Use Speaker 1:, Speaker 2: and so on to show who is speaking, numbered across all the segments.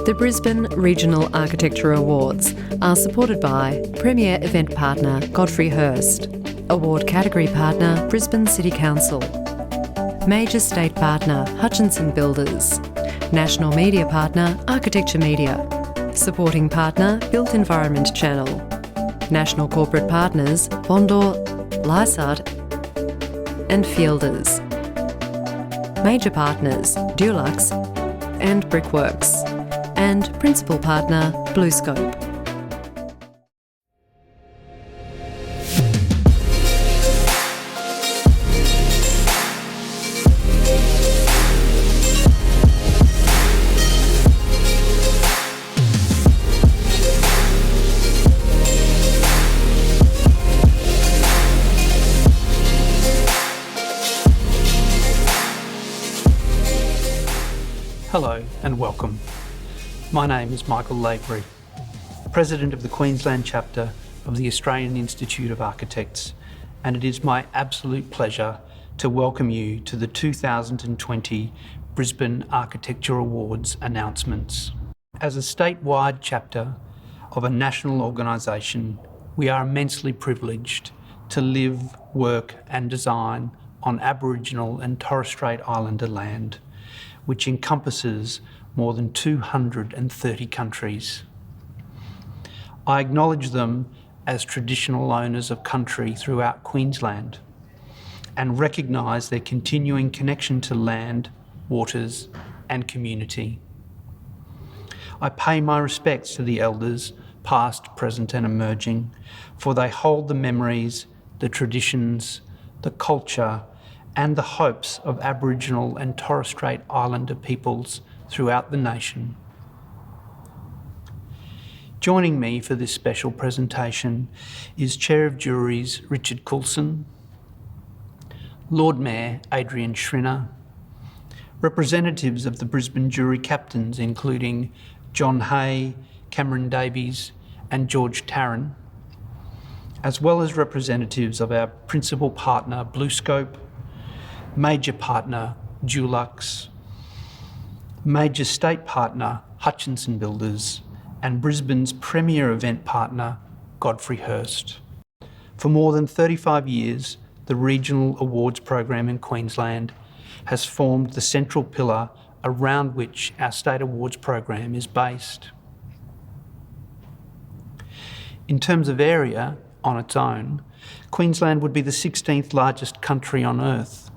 Speaker 1: The Brisbane Regional Architecture Awards are supported by Premier Event Partner Godfrey Hirst, Award Category Partner Brisbane City Council, Major State Partner Hutchinson Builders, National Media Partner Architecture Media, Supporting Partner Built Environment Channel, National Corporate Partners Bondor, Lysart and Fielders, Major Partners Dulux and Brickworks, and Principal Partner BlueScope.
Speaker 2: Hello and welcome. My name is Michael Lavery, President of the Queensland Chapter of the Australian Institute of Architects, and it is my absolute pleasure to welcome you to the 2020 Brisbane Architecture Awards announcements. As a statewide chapter of a national organisation, we are immensely privileged to live, work and design on Aboriginal and Torres Strait Islander land, which encompasses more than 230 countries. I acknowledge them as traditional owners of country throughout Queensland and recognise their continuing connection to land, waters and community. I pay my respects to the elders, past, present and emerging, for they hold the memories, the traditions, the culture and the hopes of Aboriginal and Torres Strait Islander peoples throughout the nation. Joining me for this special presentation is Chair of Juries Richard Coulson, Lord Mayor Adrian Schrinner, representatives of the Brisbane jury captains including John Hay, Cameron Davies and George Tarrant, as well as representatives of our principal partner BlueScope, Major Partner Dulux, Major State Partner Hutchinson Builders and Brisbane's Premier Event Partner Godfrey Hirst. For more than 35 years, the Regional Awards Program in Queensland has formed the central pillar around which our State Awards Program is based. In terms of area, on its own, Queensland would be the 16th largest country on earth.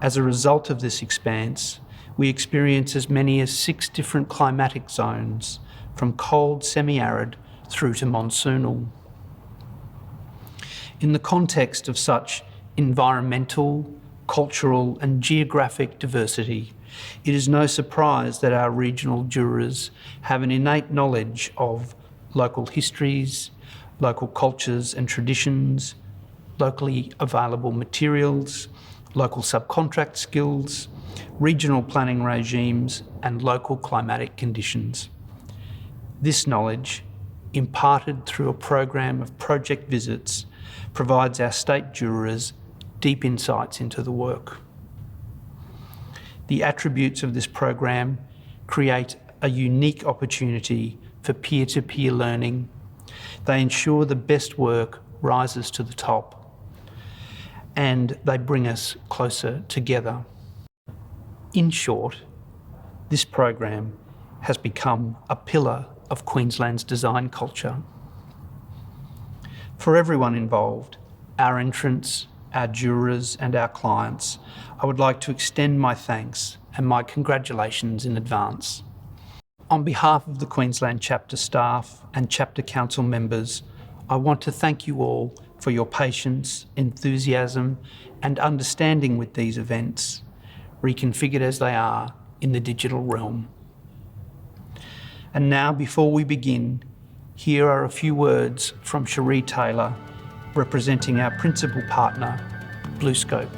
Speaker 2: As a result of this expanse, we experience as many as 6 different climatic zones, from cold semi-arid through to monsoonal. In the context of such environmental, cultural and geographic diversity, it is no surprise that our regional jurors have an innate knowledge of local histories, local cultures and traditions, locally available materials, local subcontract skills, regional planning regimes and local climatic conditions. This knowledge, imparted through a program of project visits, provides our state jurors deep insights into the work. The attributes of this program create a unique opportunity for peer-to-peer learning. They ensure the best work rises to the top, and they bring us closer together. In short, this program has become a pillar of Queensland's design culture. For everyone involved, our entrants, our jurors and our clients, I would like to extend my thanks and my congratulations in advance. On behalf of the Queensland Chapter staff and Chapter Council members, I want to thank you all for your patience, enthusiasm and understanding with these events, reconfigured as they are in the digital realm. And now, before we begin, here are a few words from Cherie Taylor, representing our principal partner, BlueScope.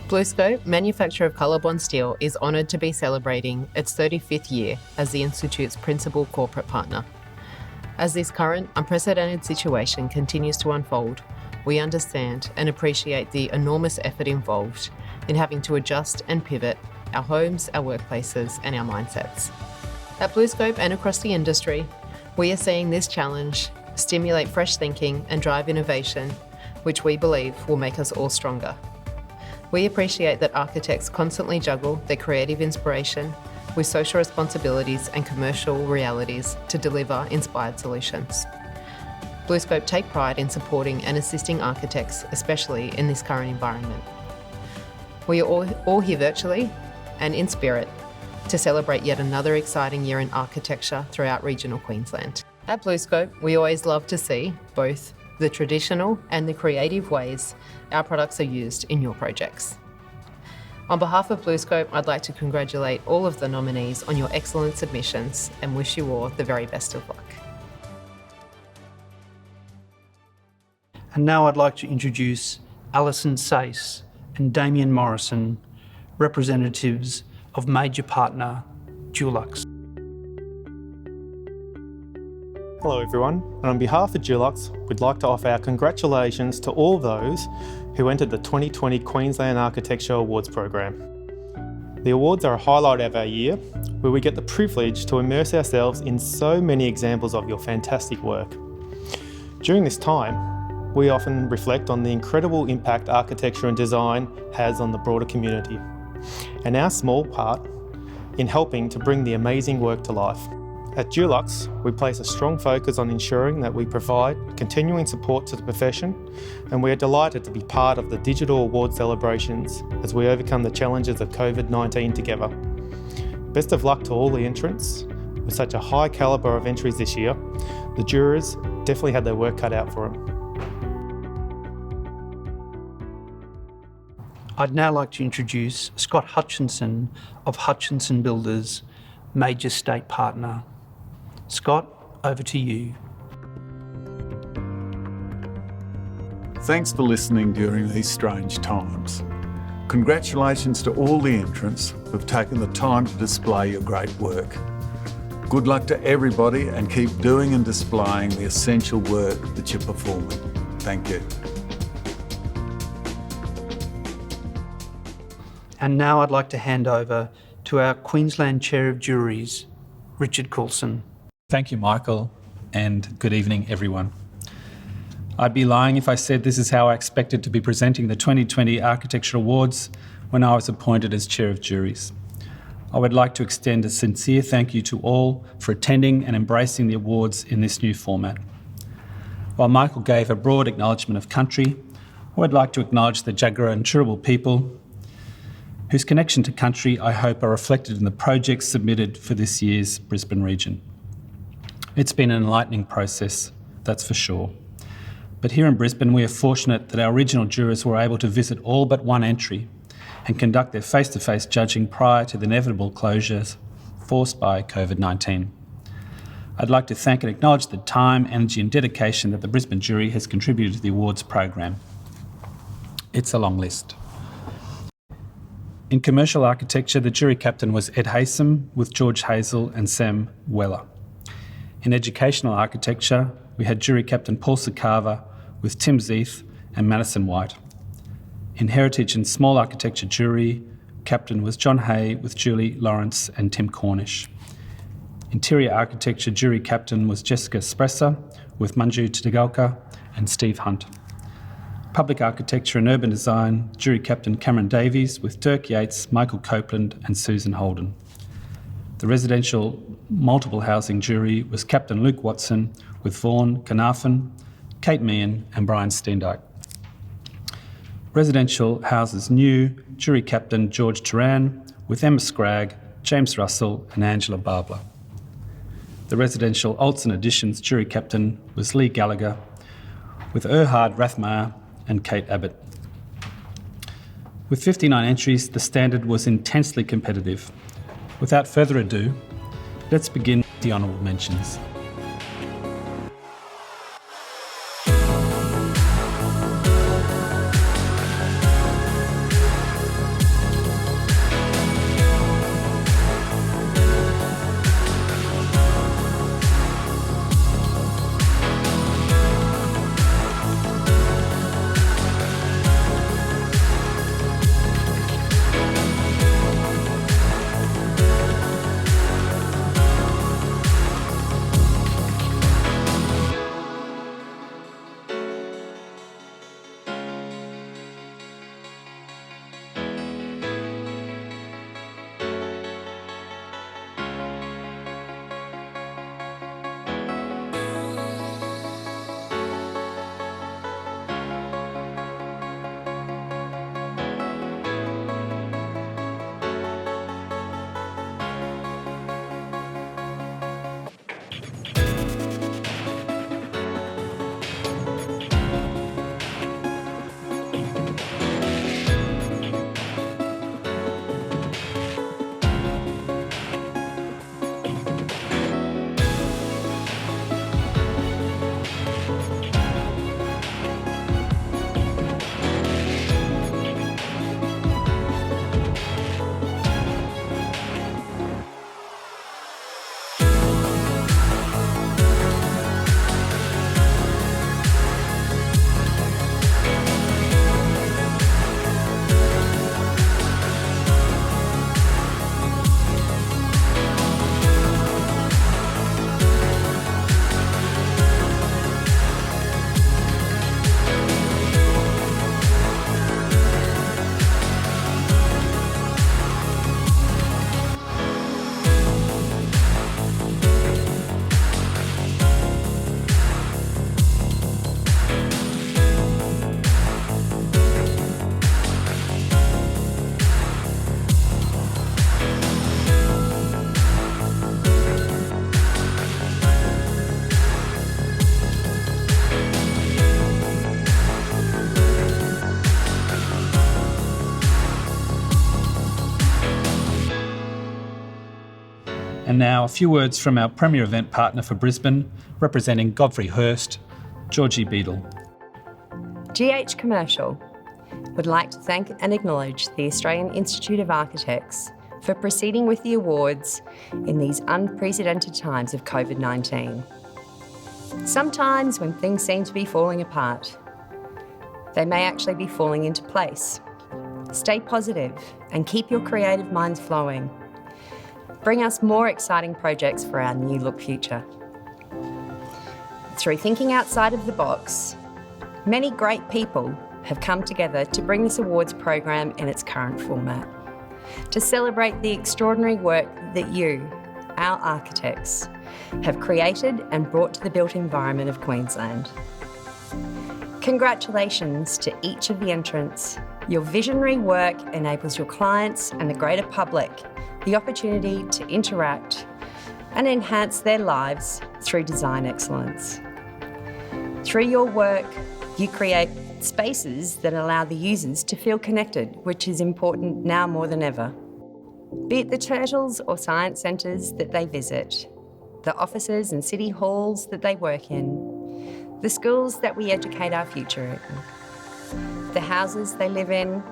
Speaker 3: BlueScope, manufacturer of ColourBond steel, is honoured to be celebrating its 35th year as the Institute's principal corporate partner. As this current, unprecedented situation continues to unfold, we understand and appreciate the enormous effort involved in having to adjust and pivot our homes, our workplaces, and our mindsets. At BlueScope and across the industry, we are seeing this challenge stimulate fresh thinking and drive innovation, which we believe will make us all stronger. We appreciate that architects constantly juggle their creative inspiration with social responsibilities and commercial realities to deliver inspired solutions. BlueScope take pride in supporting and assisting architects, especially in this current environment. We are all here virtually and in spirit to celebrate yet another exciting year in architecture throughout regional Queensland. At BlueScope, we always love to see both the traditional and the creative ways our products are used in your projects. On behalf of BlueScope, I'd like to congratulate all of the nominees on your excellent submissions and wish you all the very best of luck.
Speaker 2: And now I'd like to introduce Alison Sace and Damien Morrison, representatives of major partner Dulux.
Speaker 4: Hello everyone, and on behalf of Dulux, we'd like to offer our congratulations to all those who entered the 2020 Queensland Architecture Awards program. The awards are a highlight of our year, where we get the privilege to immerse ourselves in so many examples of your fantastic work. During this time, we often reflect on the incredible impact architecture and design has on the broader community, and our small part in helping to bring the amazing work to life. At Dulux, we place a strong focus on ensuring that we provide continuing support to the profession, and we are delighted to be part of the digital award celebrations as we overcome the challenges of COVID-19 together. Best of luck to all the entrants. With such a high calibre of entries this year, the jurors definitely had their work cut out for them.
Speaker 2: I'd now like to introduce Scott Hutchinson of Hutchinson Builders, major state partner. Scott, over to you.
Speaker 5: Thanks for listening during these strange times. Congratulations to all the entrants who've taken the time to display your great work. Good luck to everybody and keep doing and displaying the essential work that you're performing. Thank you.
Speaker 2: And now I'd like to hand over to our Queensland Chair of Juries, Richard Coulson.
Speaker 6: Thank you, Michael, and good evening, everyone. I'd be lying if I said this is how I expected to be presenting the 2020 Architecture Awards when I was appointed as Chair of Juries. I would like to extend a sincere thank you to all for attending and embracing the awards in this new format. While Michael gave a broad acknowledgement of country, I would like to acknowledge the Jagera and Turrbal people whose connection to country I hope are reflected in the projects submitted for this year's Brisbane region. It's been an enlightening process, that's for sure. But here in Brisbane, we are fortunate that our regional jurors were able to visit all but one entry and conduct their face-to-face judging prior to the inevitable closures forced by COVID-19. I'd like to thank and acknowledge the time, energy and dedication that the Brisbane jury has contributed to the awards program. It's a long list. In commercial architecture, the jury captain was Ed Haysom with George Hazel and Sam Weller. In educational architecture, we had jury captain Paul Sakava with Tim Zeeth and Madison White. In heritage and small architecture jury, captain was John Hay with Julie Lawrence and Tim Cornish. Interior architecture jury captain was Jessica Spresser with Manju Tidagalka and Steve Hunt. Public architecture and urban design, jury captain Cameron Davies with Dirk Yates, Michael Copeland and Susan Holden. The residential multiple housing jury was Captain Luke Watson with Vaughan Carnarvon, Kate Meehan and Brian Steendyke. Residential houses new, jury captain George Turan with Emma Scragg, James Russell and Angela Barbler. The residential Alts and Additions jury captain was Lee Gallagher with Erhard Rathmeyer and Kate Abbott. With 59 entries, the standard was intensely competitive. Without further ado, let's begin with the Honourable Mentions. And now a few words from our premier event partner for Brisbane, representing Godfrey Hirst, Georgie Beadle.
Speaker 7: GH Commercial would like to thank and acknowledge the Australian Institute of Architects for proceeding with the awards in these unprecedented times of COVID-19. Sometimes when things seem to be falling apart, they may actually be falling into place. Stay positive and keep your creative minds flowing. Bring us more exciting projects for our new look future. Through thinking outside of the box, many great people have come together to bring this awards program in its current format, to celebrate the extraordinary work that you, our architects, have created and brought to the built environment of Queensland. Congratulations to each of the entrants. Your visionary work enables your clients and the greater public the opportunity to interact and enhance their lives through design excellence. Through your work, you create spaces that allow the users to feel connected, which is important now more than ever. Be it the turtles or science centres that they visit, the offices and city halls that they work in, the schools that we educate our future in, the houses they live in,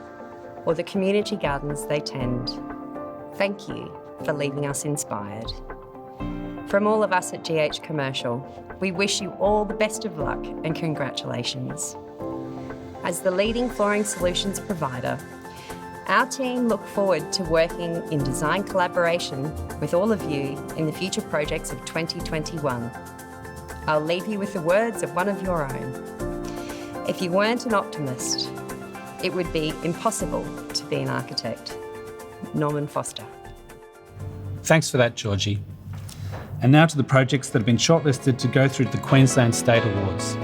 Speaker 7: or the community gardens they tend. Thank you for leaving us inspired. From all of us at GH Commercial, we wish you all the best of luck and congratulations. As the leading flooring solutions provider, our team look forward to working in design collaboration with all of you in the future projects of 2021. I'll leave you with the words of one of your own. If you weren't an optimist, it would be impossible to be an architect. Norman Foster.
Speaker 6: Thanks for that, Georgie. And now to the projects that have been shortlisted to go through the Queensland State Awards.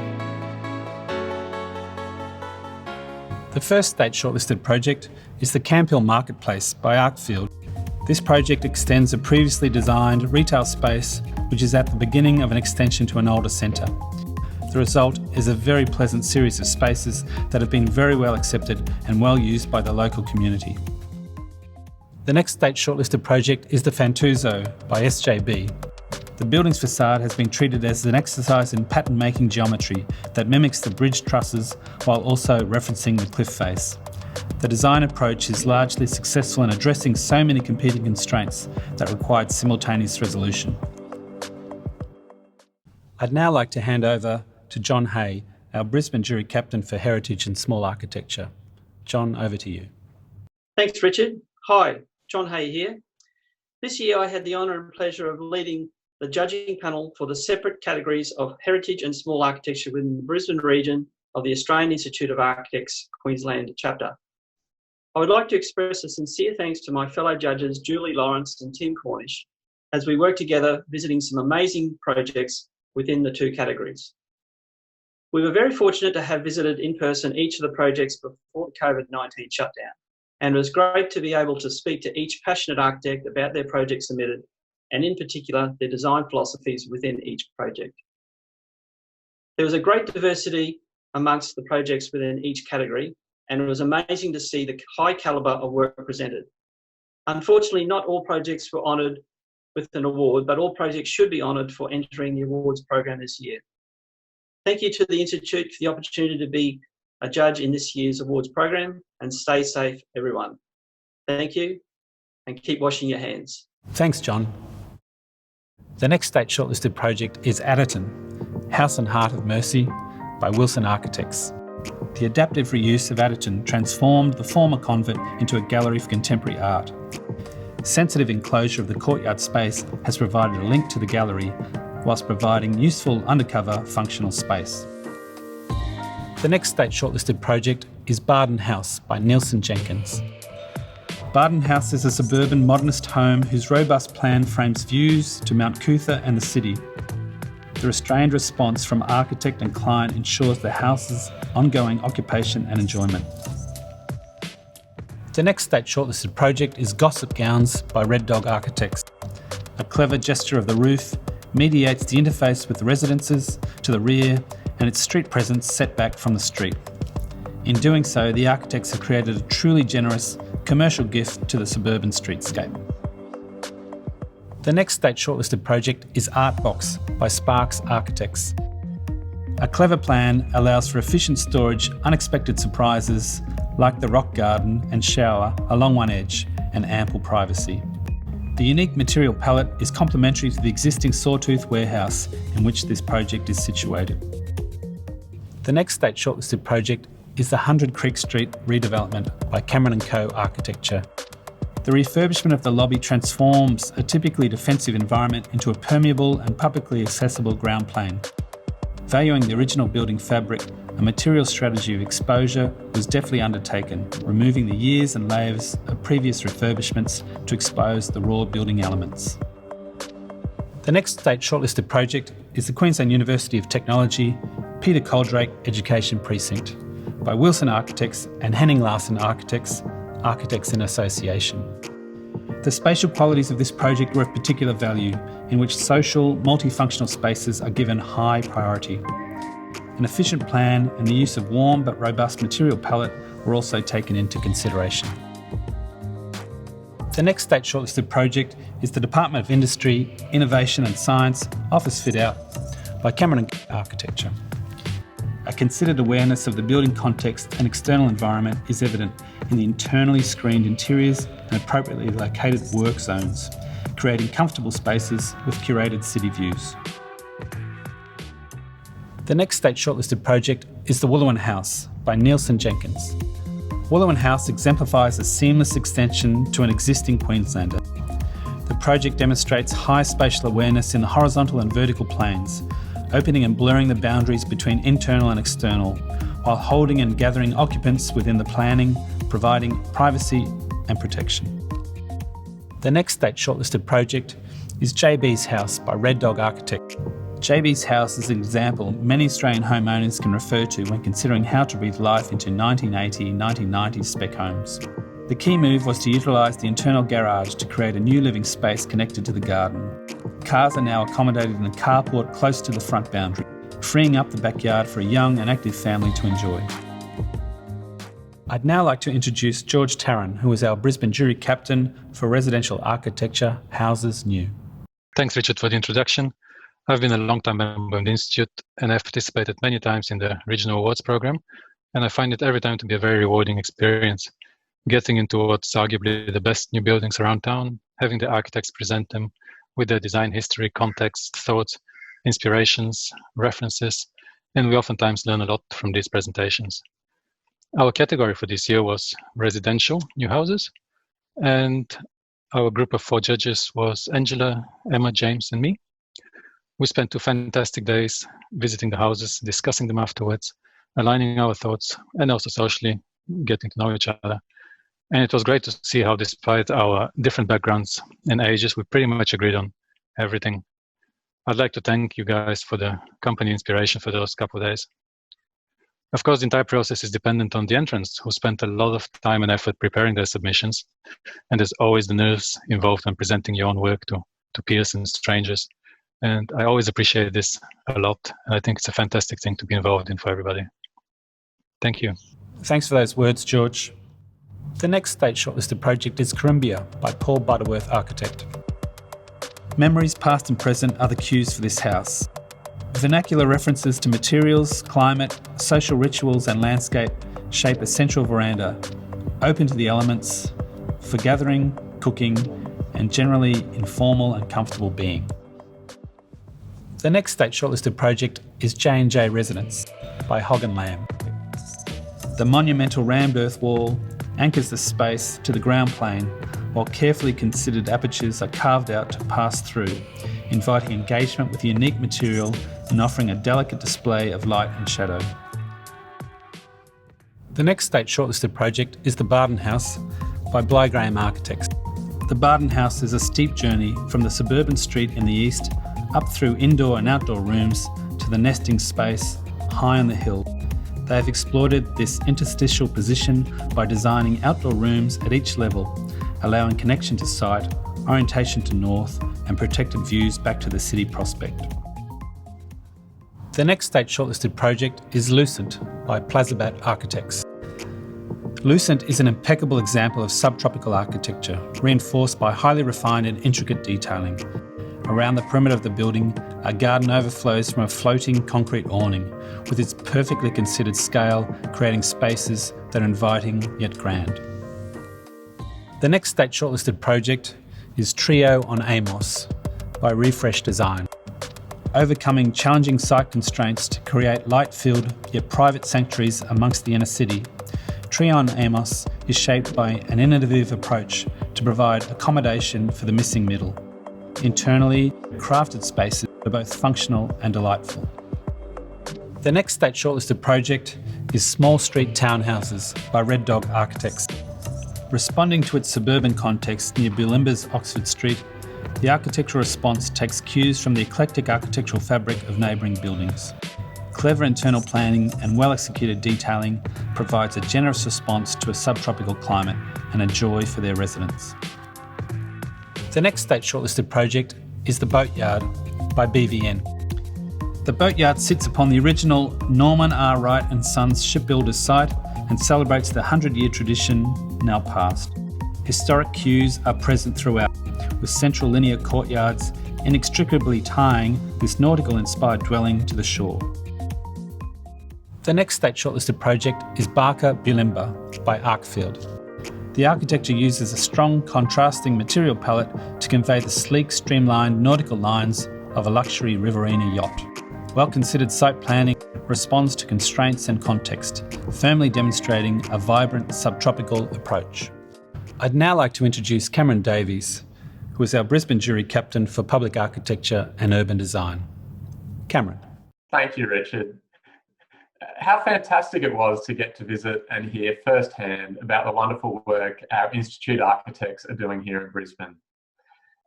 Speaker 6: The first state shortlisted project is the Camp Hill Marketplace by Arkfield. This project extends a previously designed retail space which is at the beginning of an extension to an older centre. The result is a very pleasant series of spaces that have been very well accepted and well used by the local community. The next state shortlisted project is the Fantuzzo by SJB. The building's facade has been treated as an exercise in pattern-making geometry that mimics the bridge trusses while also referencing the cliff face. The design approach is largely successful in addressing so many competing constraints that required simultaneous resolution. I'd now like to hand over to John Hay, our Brisbane Jury Captain for Heritage and Small Architecture. John, over to you.
Speaker 2: Thanks, Richard. Hi, John Hay here. This year I had the honour and pleasure of leading the judging panel for the separate categories of Heritage and Small Architecture within the Brisbane region of the Australian Institute of Architects Queensland chapter. I would like to express a sincere thanks to my fellow judges Julie Lawrence and Tim Cornish as we work together visiting some amazing projects within the two categories. We were very fortunate to have visited in person each of the projects before the COVID-19 shutdown, and it was great to be able to speak to each passionate architect about their project submitted and in particular their design philosophies within each project. There was a great diversity amongst the projects within each category, and it was amazing to see the high calibre of work presented. Unfortunately, not all projects were honoured with an award, but all projects should be honoured for entering the awards program this year. Thank you to the Institute for the opportunity to be a judge in this year's awards program, and stay safe, everyone. Thank you, and keep washing your hands.
Speaker 6: Thanks, John. The next state shortlisted project is Adderton, House and Heart of Mercy by Wilson Architects. The adaptive reuse of Adderton transformed the former convent into a gallery for contemporary art. Sensitive enclosure of the courtyard space has provided a link to the gallery whilst providing useful undercover functional space. The next state shortlisted project is Barden House by Nielsen Jenkins. Barden House is a suburban modernist home whose robust plan frames views to Mount Cootha and the city. The restrained response from architect and client ensures the house's ongoing occupation and enjoyment. The next state shortlisted project is Gossip Gowns by Red Dog Architects. A clever gesture of the roof mediates the interface with the residences to the rear and its street presence set back from the street. In doing so, the architects have created a truly generous commercial gift to the suburban streetscape. The next state shortlisted project is Artbox by Sparks Architects. A clever plan allows for efficient storage, unexpected surprises like the rock garden and shower along one edge, and ample privacy. The unique material palette is complementary to the existing Sawtooth warehouse in which this project is situated. The next state shortlisted project is the 100 Creek Street redevelopment by Cameron & Co Architecture. The refurbishment of the lobby transforms a typically defensive environment into a permeable and publicly accessible ground plane. Valuing the original building fabric, a material strategy of exposure was deftly undertaken, removing the years and layers of previous refurbishments to expose the raw building elements. The next state shortlisted project is the Queensland University of Technology Peter Coldrake Education Precinct by Wilson Architects and Henning Larsen Architects, Architects in Association. The spatial qualities of this project were of particular value, in which social, multifunctional spaces are given high priority. An efficient plan and the use of warm but robust material palette were also taken into consideration. The next state shortlisted project is the Department of Industry, Innovation and Science Office Fit Out by Cameron & Architecture. A considered awareness of the building context and external environment is evident in the internally screened interiors and appropriately located work zones, creating comfortable spaces with curated city views. The next state shortlisted project is the Wooloowin House by Nielsen Jenkins. Wooloowin House exemplifies a seamless extension to an existing Queenslander. The project demonstrates high spatial awareness in the horizontal and vertical planes, opening and blurring the boundaries between internal and external, while holding and gathering occupants within the planning, providing privacy and protection. The next state shortlisted project is JB's House by Red Dog Architect. JB's House is an example many Australian homeowners can refer to when considering how to breathe life into 1980-1990 spec homes. The key move was to utilise the internal garage to create a new living space connected to the garden. Cars are now accommodated in a carport close to the front boundary, freeing up the backyard for a young and active family to enjoy. I'd now like to introduce George Tarrant, who is our Brisbane jury captain for residential architecture, Houses New.
Speaker 8: Thanks, Richard, for the introduction. I've been a long-time member of the Institute and I've participated many times in the Regional Awards program, and I find it every time to be a very rewarding experience. Getting into what's arguably the best new buildings around town, having the architects present them with their design history, context, thoughts, inspirations, references, and we oftentimes learn a lot from these presentations. Our category for this year was residential new houses, and our group of 4 judges was Angela, Emma, James, and me. We spent 2 fantastic days visiting the houses, discussing them afterwards, aligning our thoughts, and also socially getting to know each other. And it was great to see how, despite our different backgrounds and ages, we pretty much agreed on everything. I'd like to thank you guys for the company inspiration for those couple of days. Of course, the entire process is dependent on the entrants, who spent a lot of time and effort preparing their submissions. And there's always the nerves involved when presenting your own work to peers and strangers. And I always appreciate this a lot. And I think it's a fantastic thing to be involved in for everybody. Thank you.
Speaker 6: Thanks for those words, George. The next state shortlisted project is Corumbia by Paul Butterworth Architect. Memories past and present are the cues for this house. Vernacular references to materials, climate, social rituals and landscape shape a central veranda, open to the elements, for gathering, cooking, and generally informal and comfortable being. The next state shortlisted project is J&J Residence by Hogg and Lamb. The monumental rammed earth wall anchors the space to the ground plane, while carefully considered apertures are carved out to pass through, inviting engagement with the unique material and offering a delicate display of light and shadow. The next state shortlisted project is the Barden House by Bly Graham Architects. The Barden House is a steep journey from the suburban street in the east up through indoor and outdoor rooms to the nesting space high on the hill. They have exploited this interstitial position by designing outdoor rooms at each level, allowing connection to site, orientation to north, and protected views back to the city prospect. The next state shortlisted project is Lucent by Plazabat Architects. Lucent is an impeccable example of subtropical architecture, reinforced by highly refined and intricate detailing. Around the perimeter of the building, a garden overflows from a floating concrete awning, with its perfectly considered scale creating spaces that are inviting yet grand. The next state shortlisted project is Trio on Amos by Refresh Design. Overcoming challenging site constraints to create light-filled yet private sanctuaries amongst the inner city, Trio on Amos is shaped by an innovative approach to provide accommodation for the missing middle. Internally, crafted spaces are both functional and delightful. The next state shortlisted project is Small Street Townhouses by Red Dog Architects. Responding to its suburban context near Bulimba's Oxford Street, the architectural response takes cues from the eclectic architectural fabric of neighbouring buildings. Clever internal planning and well-executed detailing provides a generous response to a subtropical climate and a joy for their residents. The next state shortlisted project is The Boatyard by BVN. The Boatyard sits upon the original Norman R. Wright and Sons shipbuilders site and celebrates the 100-year tradition now past. Historic cues are present throughout, with central linear courtyards inextricably tying this nautical-inspired dwelling to the shore. The next state shortlisted project is Barker Bulimba by Arkfield. The architecture uses a strong contrasting material palette to convey the sleek, streamlined nautical lines of a luxury riverina yacht. Well-considered site planning responds to constraints and context, firmly demonstrating a vibrant subtropical approach. I'd now like to introduce Cameron Davies, who is our Brisbane Jury Captain for Public Architecture and Urban Design. Cameron.
Speaker 9: Thank you, Richard. How fantastic it was to get to visit and hear firsthand about the wonderful work our Institute architects are doing here in Brisbane.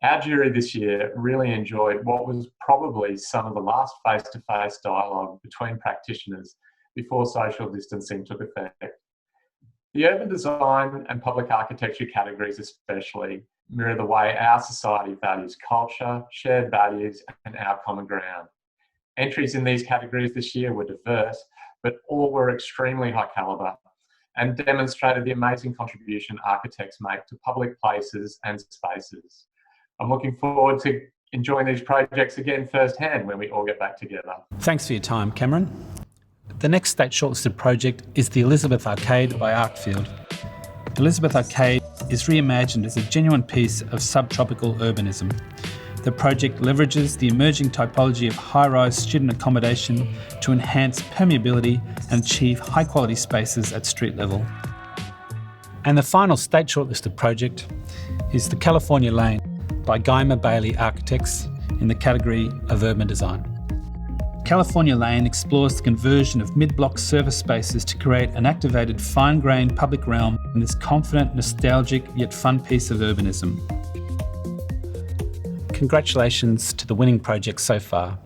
Speaker 9: Our jury this year really enjoyed what was probably some of the last face-to-face dialogue between practitioners before social distancing took effect. The urban design and public architecture categories especially mirror the way our society values culture, shared values, and our common ground. Entries in these categories this year were diverse, but all were extremely high calibre and demonstrated the amazing contribution architects make to public places and spaces. I'm looking forward to enjoying these projects again firsthand when we all get back together.
Speaker 6: Thanks for your time, Cameron. The next state shortlisted project is the Elizabeth Arcade by Arkfield. Elizabeth Arcade is reimagined as a genuine piece of subtropical urbanism. The project leverages the emerging typology of high-rise student accommodation to enhance permeability and achieve high-quality spaces at street level. And the final state shortlisted project is the California Lane by Guymer Bailey Architects in the category of urban design. California Lane explores the conversion of mid-block service spaces to create an activated, fine-grained public realm in this confident, nostalgic yet fun piece of urbanism. Congratulations to the winning project so far.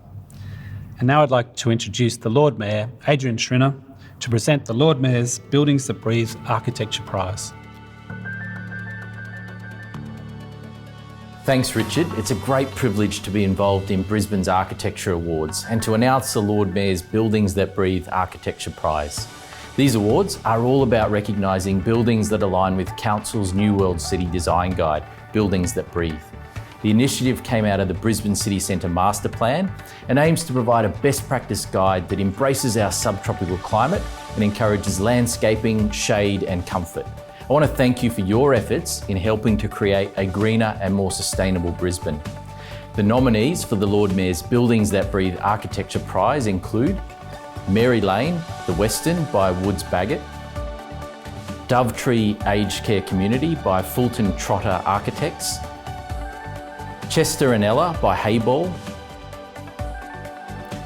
Speaker 6: And now I'd like to introduce the Lord Mayor, Adrian Schrinner, to present the Lord Mayor's Buildings That Breathe Architecture Prize.
Speaker 10: Thanks, Richard. It's a great privilege to be involved in Brisbane's Architecture Awards and to announce the Lord Mayor's Buildings That Breathe Architecture Prize. These awards are all about recognising buildings that align with Council's New World City Design Guide, Buildings That Breathe. The initiative came out of the Brisbane City Centre Master Plan and aims to provide a best practice guide that embraces our subtropical climate and encourages landscaping, shade and comfort. I want to thank you for your efforts in helping to create a greener and more sustainable Brisbane. The nominees for the Lord Mayor's Buildings That Breathe Architecture Prize include Mary Lane, The Western by Woods Bagot, Dovetree Aged Care Community by Fulton Trotter Architects, Chester and Ella by Hayball,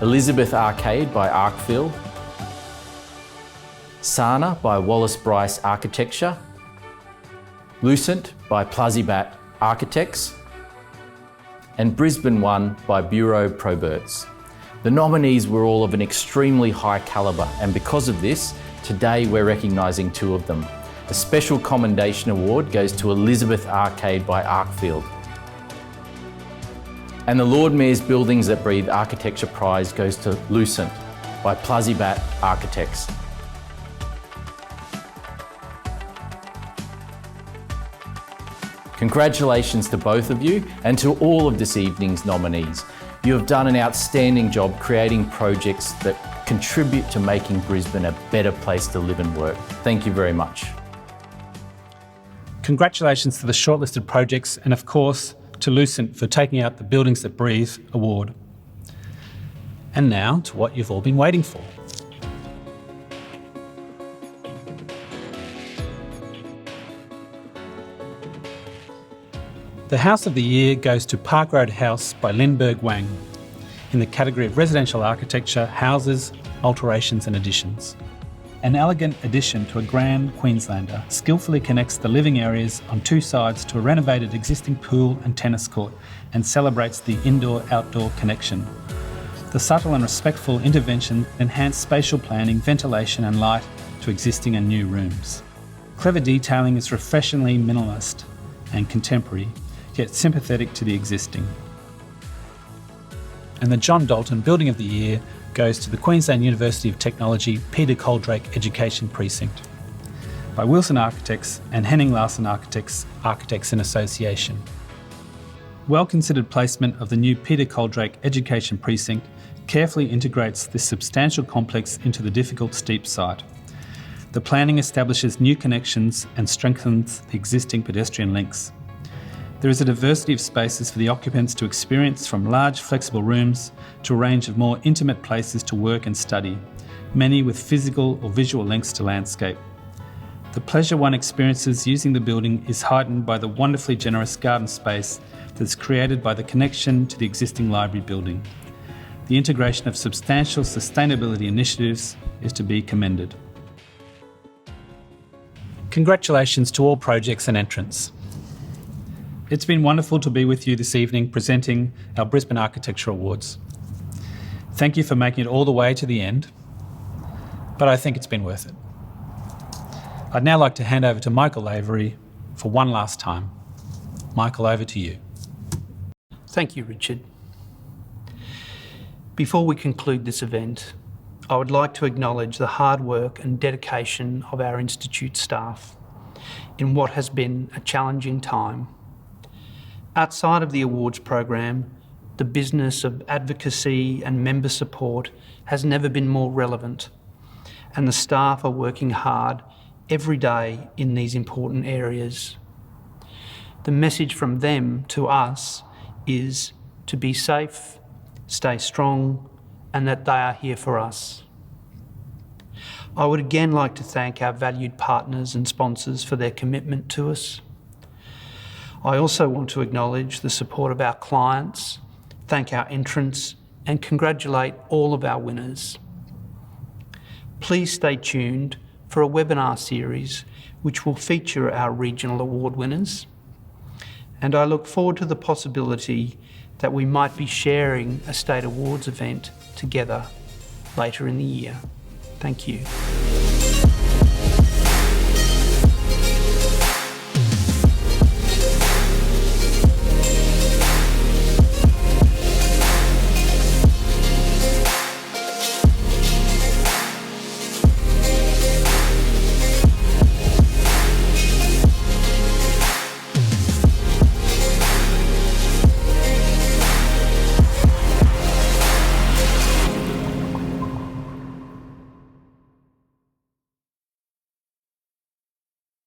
Speaker 10: Elizabeth Arcade by Arkfield, Sana by Wallace Bryce Architecture, Lucent by Plazibat Architects, and Brisbane 1 by Bureau Proberts. The nominees were all of an extremely high calibre, and because of this, today we're recognising two of them. A special commendation award goes to Elizabeth Arcade by Arkfield. And the Lord Mayor's Buildings That Breathe Architecture Prize goes to Lucent by Plazibat Architects. Congratulations to both of you and to all of this evening's nominees. You have done an outstanding job creating projects that contribute to making Brisbane a better place to live and work. Thank you very much.
Speaker 6: Congratulations to the shortlisted projects and, of course, to Lucent for taking out the Buildings That Breathe award. And now to what you've all been waiting for. The House of the Year goes to Park Road House by Lindbergh Wang in the category of residential architecture, houses, alterations and additions. An elegant addition to a grand Queenslander skillfully connects the living areas on two sides to a renovated existing pool and tennis court and celebrates the indoor-outdoor connection. The subtle and respectful intervention enhance spatial planning, ventilation and light to existing and new rooms. Clever detailing is refreshingly minimalist and contemporary, yet sympathetic to the existing. And the John Dalton Building of the Year goes to the Queensland University of Technology Peter Coldrake Education Precinct by Wilson Architects and Henning Larsen Architects, Architects in Association. Well-considered placement of the new Peter Coldrake Education Precinct carefully integrates this substantial complex into the difficult steep site. The planning establishes new connections and strengthens the existing pedestrian links. There is a diversity of spaces for the occupants to experience, from large flexible rooms to a range of more intimate places to work and study, many with physical or visual links to landscape. The pleasure one experiences using the building is heightened by the wonderfully generous garden space that's created by the connection to the existing library building. The integration of substantial sustainability initiatives is to be commended. Congratulations to all projects and entrants. It's been wonderful to be with you this evening presenting our Brisbane Architecture Awards. Thank you for making it all the way to the end, but I think it's been worth it. I'd now like to hand over to Michael Avery for one last time. Michael, over to you.
Speaker 2: Thank you, Richard. Before we conclude this event, I would like to acknowledge the hard work and dedication of our Institute staff in what has been a challenging time. Outside of the awards program, the business of advocacy and member support has never been more relevant, and the staff are working hard every day in these important areas. The message from them to us is to be safe, stay strong, and that they are here for us. I would again like to thank our valued partners and sponsors for their commitment to us. I also want to acknowledge the support of our clients, thank our entrants, and congratulate all of our winners. Please stay tuned for a webinar series which will feature our regional award winners, and I look forward to the possibility that we might be sharing a State Awards event together later in the year. Thank you.